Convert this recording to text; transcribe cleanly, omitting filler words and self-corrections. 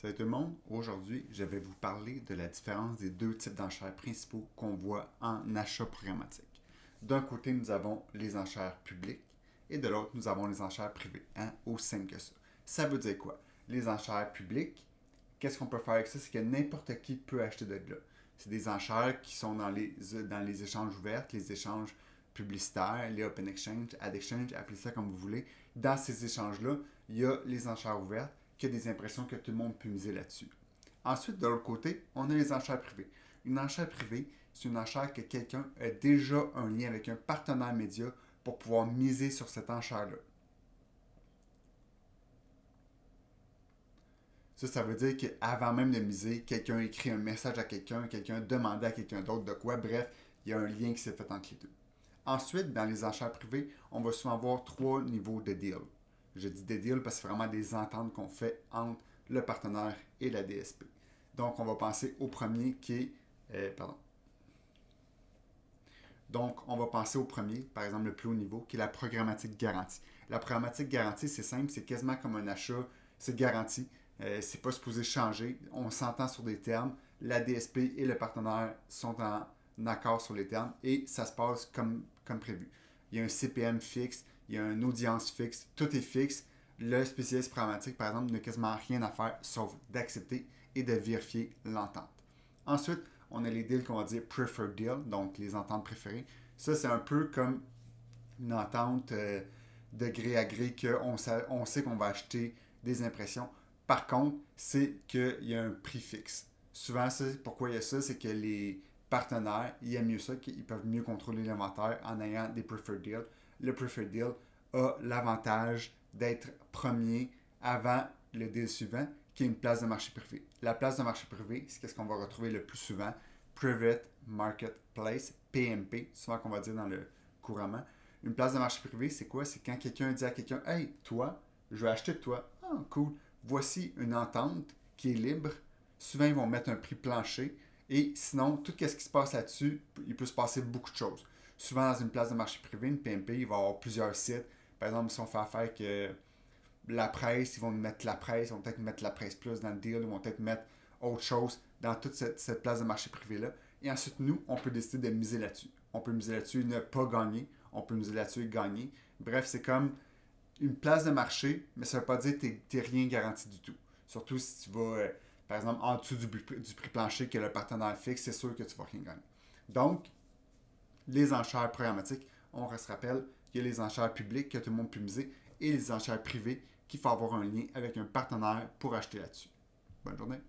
Salut tout le monde, aujourd'hui je vais vous parler de la différence des deux types d'enchères principaux qu'on voit en achat programmatique. D'un côté nous avons les enchères publiques et de l'autre nous avons les enchères privées, aussi simple que ça. Ça veut dire quoi? Les enchères publiques, qu'est-ce qu'on peut faire avec ça? C'est que n'importe qui peut acheter de là. C'est des enchères qui sont dans les échanges ouverts, les échanges publicitaires, les open exchange, ad exchange, appelez ça comme vous voulez. Dans ces échanges-là, il y a les enchères ouvertes, qui a des impressions que tout le monde peut miser là-dessus. Ensuite, de l'autre côté, on a les enchères privées. Une enchère privée, c'est une enchère que quelqu'un a déjà un lien avec un partenaire média pour pouvoir miser sur cette enchère-là. Ça veut dire qu'avant même de miser, quelqu'un écrit un message à quelqu'un, quelqu'un demandait à quelqu'un d'autre de quoi. Bref, il y a un lien qui s'est fait entre les deux. Ensuite, dans les enchères privées, on va souvent avoir trois niveaux de deal. Je dis des deals parce que c'est vraiment des ententes qu'on fait entre le partenaire et la DSP. Donc, on va penser au premier qui est... Donc, on va penser au premier, par exemple le plus haut niveau, qui est la programmatique garantie. La programmatique garantie, c'est simple, c'est quasiment comme un achat, c'est garanti. C'est pas supposé changer. On s'entend sur des termes. La DSP et le partenaire sont en accord sur les termes et ça se passe comme prévu. Il y a un CPM fixe, il y a une audience fixe, tout est fixe. Le spécialiste programmatique, par exemple, n'a quasiment rien à faire sauf d'accepter et de vérifier l'entente. Ensuite, on a les deals qu'on va dire preferred deal, donc les ententes préférées. Ça, c'est un peu comme une entente de gré à gré qu'on sait qu'on va acheter des impressions. Par contre, c'est qu'il y a un prix fixe. Souvent, pourquoi il y a ça, c'est que les partenaires, ils aiment mieux ça, qu'ils peuvent mieux contrôler l'inventaire en ayant des preferred deals. Le preferred deal a l'avantage d'être premier avant le deal suivant, qui est une place de marché privé. La place de marché privé, c'est ce qu'on va retrouver le plus souvent, Private Marketplace, PMP, souvent qu'on va dire dans le couramment. Une place de marché privé, c'est quoi? C'est quand quelqu'un dit à quelqu'un, hey, toi, je vais acheter de toi. Ah, cool. Voici une entente qui est libre. Souvent, ils vont mettre un prix plancher. Et sinon, tout ce qui se passe là-dessus, il peut se passer beaucoup de choses. Souvent, dans une place de marché privé, une PMP, il va y avoir plusieurs sites. Par exemple, si on fait affaire avec la presse, ils vont mettre la presse, ils vont peut-être mettre la presse plus dans le deal, ils vont peut-être mettre autre chose dans toute cette place de marché privé-là. Et ensuite, nous, on peut décider de miser là-dessus. On peut miser là-dessus et ne pas gagner. On peut miser là-dessus et gagner. Bref, c'est comme une place de marché, mais ça ne veut pas dire que tu n'es rien garanti du tout. Surtout si tu vas, par exemple, en dessous du prix plancher que le partenaire fixe, c'est sûr que tu ne vas rien gagner. Donc, les enchères programmatiques, on se rappelle qu'il y a les enchères publiques que tout le monde peut miser et les enchères privées qu'il faut avoir un lien avec un partenaire pour acheter là-dessus. Bonne journée.